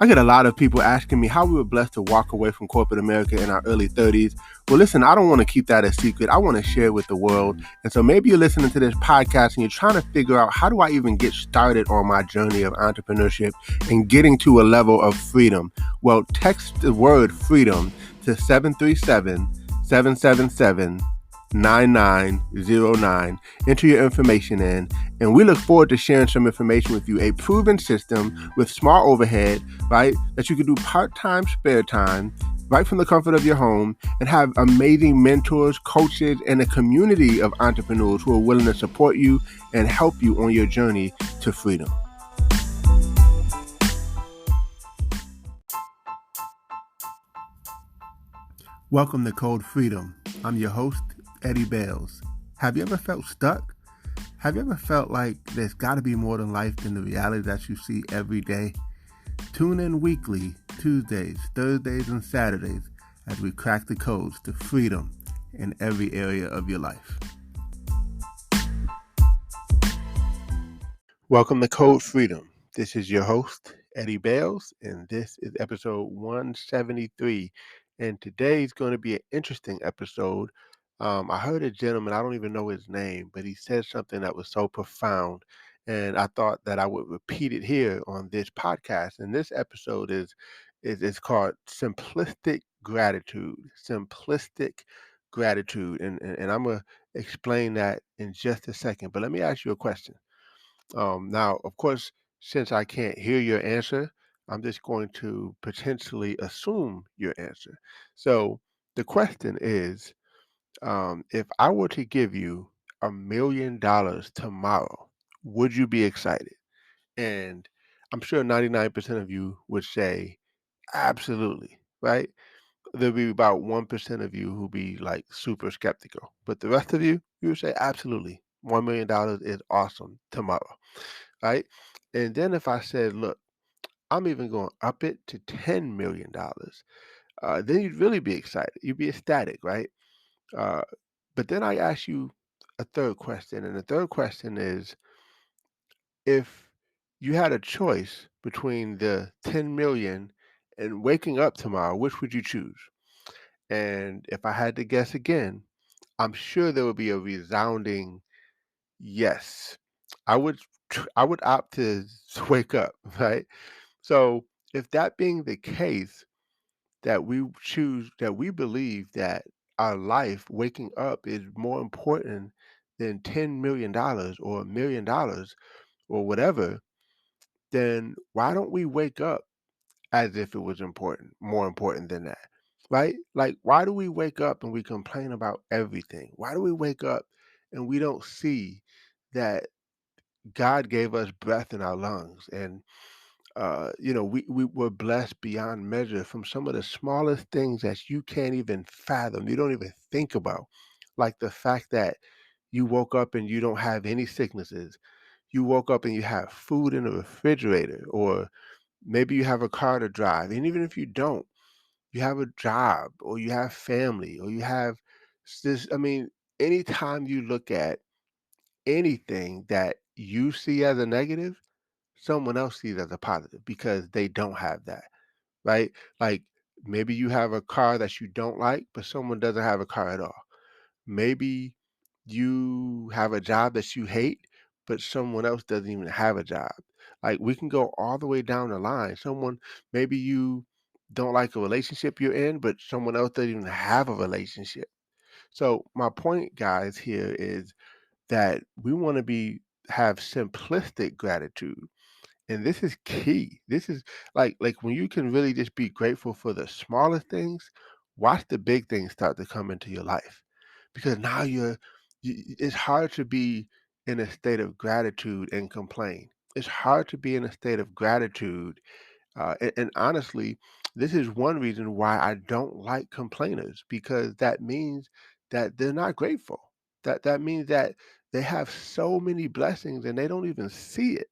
I get a lot of people asking me how we were blessed to walk away from corporate America in our early 30s. Well, listen, I don't want to keep that a secret. I want to share it with the world. And so maybe you're listening to this podcast and you're trying to figure out, how do I even get started on my journey of entrepreneurship and getting to a level of freedom? Well, text the word freedom to 737-777 9909. Enter your information in, and we look forward to sharing some information with you. A proven system with small overhead, right? That you can do part-time, spare time, right from the comfort of your home, and have amazing mentors, coaches, and a community of entrepreneurs who are willing to support you and help you on your journey to freedom. Welcome to Code Freedom. I'm your host, Eddie Bales. Have you ever felt stuck? Have you ever felt like there's got to be more than life than the reality that you see every day? Tune in weekly, Tuesdays, Thursdays, and Saturdays as we crack the codes to freedom in every area of your life. Welcome to Code Freedom. This is your host, Eddie Bales, and this is episode 173. And today's going to be an interesting episode. I heard a gentleman, I don't even know his name, but he said something that was so profound. And I thought that I would repeat it here on this podcast. And this episode is called Simplistic Gratitude. Simplistic Gratitude. And I'm going to explain that in just a second. But let me ask you a question. Now, of course, since I can't hear your answer, I'm just going to potentially assume your answer. So the question is, if I were to give you $1 million tomorrow, would you be excited? And I'm sure 99% of you would say absolutely, right? There'll be about 1% of you who be like super skeptical, but the rest of you would say absolutely. $1 million is awesome tomorrow, right? And then if I said, look, I'm even going to up it to $10 million, then you'd really be excited. You'd be ecstatic, right? Uh, but then I ask you a third question, and the third question is, if you had a choice between the 10 million and waking up tomorrow, which would you choose? And if I had to guess again, I'm sure there would be a resounding yes. I would opt to wake up, right? So if that being the case, that we choose, that we believe that our life waking up is more important than $10 million or $1 million or whatever, then why don't we wake up as if it was important, more important than that? Right? Like, why do we wake up and we complain about everything? Why do we wake up and we don't see that God gave us breath in our lungs, and we were blessed beyond measure from some of the smallest things that you can't even fathom, you don't even think about, like the fact that you woke up and you don't have any sicknesses. You woke up and you have food in the refrigerator, or maybe you have a car to drive, and even if you don't, you have a job, or you have family, or you have this. I mean, anytime you look at anything that you see as a negative, someone else sees as a positive because they don't have that, right? Like, maybe you have a car that you don't like, but someone doesn't have a car at all. Maybe you have a job that you hate, but someone else doesn't even have a job. Like, we can go all the way down the line. Maybe you don't like a relationship you're in, but someone else doesn't even have a relationship. So my point, guys, here is that we want to have simplistic gratitude, and this is key. This is like when you can really just be grateful for the smallest things, watch the big things start to come into your life. Because now it's hard to be in a state of gratitude and complain. It's hard to be in a state of gratitude, and honestly, this is one reason why I don't like complainers, because that means that they're not grateful. That means that they have so many blessings and they don't even see it,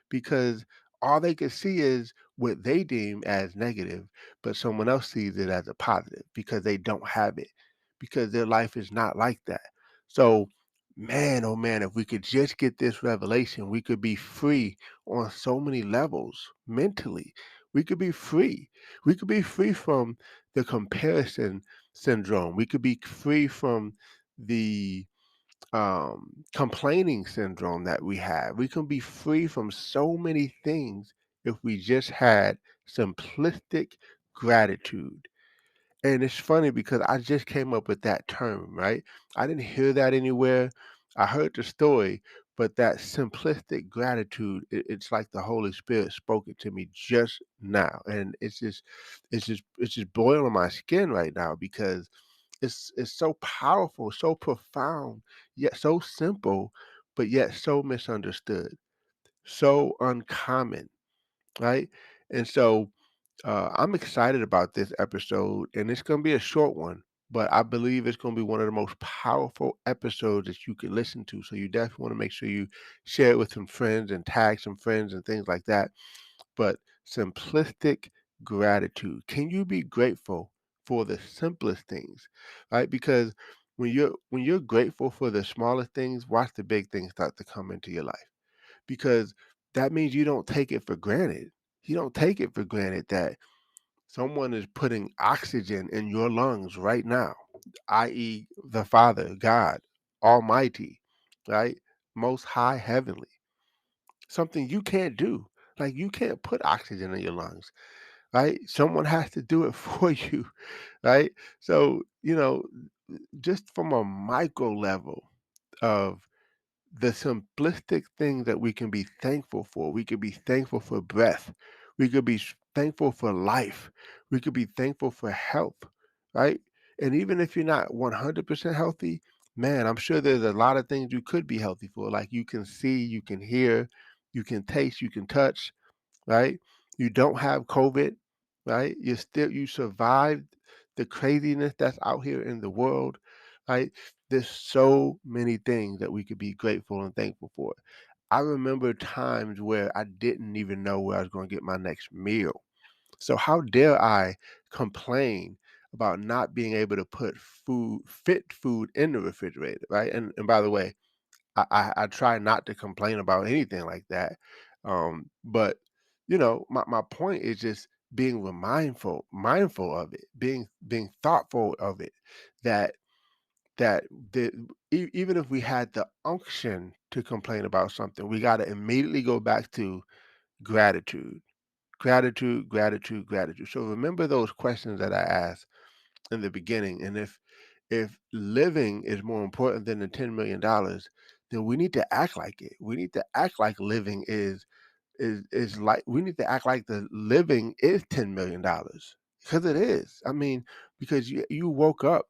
because all they can see is what they deem as negative, but someone else sees it as a positive because they don't have it, because their life is not like that. So, man, oh man, if we could just get this revelation, we could be free on so many levels mentally. We could be free. We could be free from the comparison syndrome. We could be free from the complaining syndrome that we have. We can be free from so many things if we just had simplistic gratitude. And it's funny because I just came up with that term, right? I didn't hear that anywhere. I heard the story, but that simplistic gratitude, it's like the Holy Spirit spoke it to me just now. And it's just boiling my skin right now because it's so powerful, so profound, yet so simple, but yet so misunderstood, so uncommon, right? And so I'm excited about this episode, and it's going to be a short one, but I believe it's going to be one of the most powerful episodes that you can listen to. So you definitely want to make sure you share it with some friends and tag some friends and things like that. But simplistic gratitude. Can you be grateful for the simplest things? Right? Because when you're grateful for the smallest things, watch the big things start to come into your life. Because that means you don't take it for granted. You don't take it for granted that someone is putting oxygen in your lungs right now, i.e., the Father, God, Almighty, right? Most high heavenly. Something you can't do. Like you can't put oxygen in your lungs, right? Someone has to do it for you, right? So, just from a micro level of the simplistic things that we can be thankful for. We could be thankful for breath. We could be thankful for life. We could be thankful for health, right? And even if you're not 100% healthy, man, I'm sure there's a lot of things you could be healthy for. Like you can see, you can hear, you can taste, you can touch, right? You don't have COVID, right? You survived the craziness that's out here in the world, right? There's so many things that we could be grateful and thankful for. I remember times where I didn't even know where I was going to get my next meal. So how dare I complain about not being able to put fit food in the refrigerator, right? And by the way, I try not to complain about anything like that. But my point is just being mindful of it, being thoughtful of it, that that the, even if we had the unction to complain about something, we got to immediately go back to gratitude, gratitude, gratitude, gratitude. So remember those questions that I asked in the beginning. And if living is more important than the $10 million, then we need to act like it. We need to act like living is like we need to act like the living is $10 million because it is. I mean, because you woke up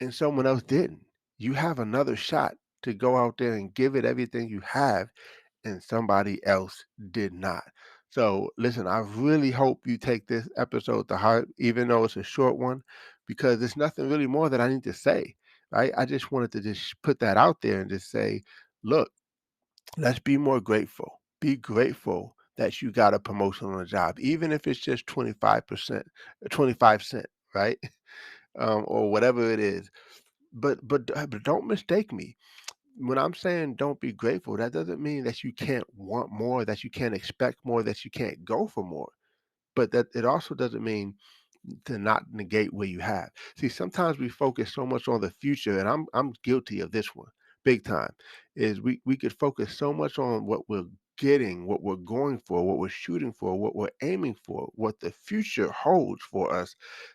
and someone else didn't. You have another shot to go out there and give it everything you have and somebody else did not. So, listen, I really hope you take this episode to heart, even though it's a short one, because there's nothing really more that I need to say. Right? I just wanted to just put that out there and just say, look, let's be more grateful. Be grateful that you got a promotion on a job, even if it's just 25%, 25 cent, right? Or whatever it is. But don't mistake me when I'm saying don't be grateful, that doesn't mean that you can't want more, that you can't expect more, that you can't go for more. But that it also doesn't mean to not negate what you have. See, sometimes we focus so much on the future, and I'm guilty of this one, big time. Is we could focus so much on what we're getting, what we're going for, what we're shooting for, what we're aiming for, what the future holds for us,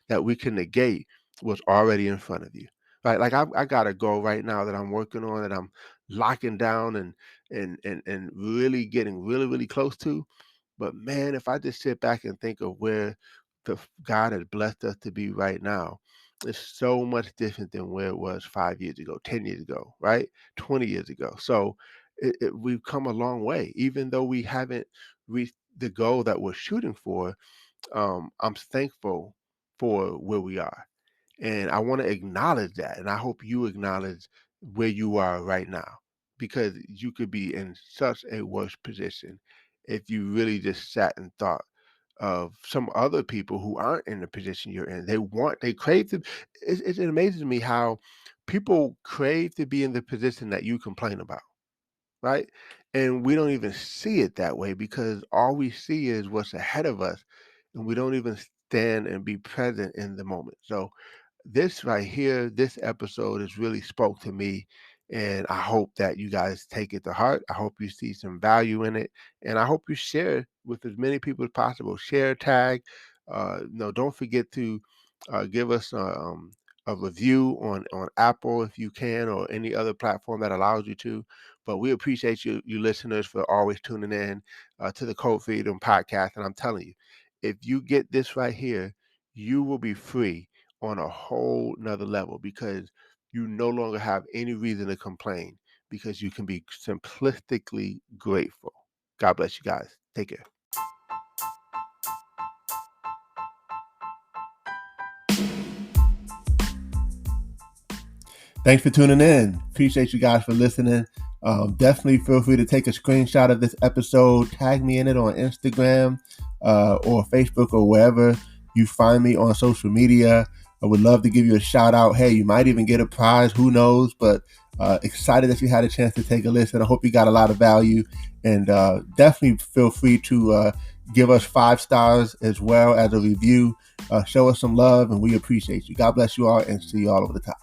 that we can negate what's already in front of you. Right? Like I got a goal right now that I'm working on, that I'm locking down and really getting really really close to. But man, if I just sit back and think of where God has blessed us to be right now, it's so much different than where it was 5 years ago, 10 years ago, right? 20 years ago. So we've come a long way, even though we haven't reached the goal that we're shooting for. I'm thankful for where we are. And I want to acknowledge that. And I hope you acknowledge where you are right now, because you could be in such a worse position if you really just sat and thought of some other people who aren't in the position you're in. They crave to, it amazes me how people crave to be in the position that you complain about, right? And we don't even see it that way because all we see is what's ahead of us. and we don't even stand and be present in the moment. So this right here, this episode has really spoke to me, and I hope that you guys take it to heart. I hope you see some value in it, and I hope you share it with as many people as possible. Share, tag. No, don't forget to give us a review on Apple if you can, or any other platform that allows you to. But we appreciate you listeners for always tuning in to the Code Freedom podcast. And I'm telling you, if you get this right here, you will be free on a whole nother level, because you no longer have any reason to complain, because you can be simplistically grateful. God bless you guys. Take care. Thanks for tuning in. Appreciate you guys for listening. Definitely feel free to take a screenshot of this episode, tag me in it on Instagram or Facebook or wherever you find me on social media. I would love to give you a shout out. Hey, you might even get a prize. Who knows? But excited that you had a chance to take a listen. I hope you got a lot of value. And definitely feel free to give us 5 stars as well as a review. Show us some love, and we appreciate you. God bless you all, and see you all over the top.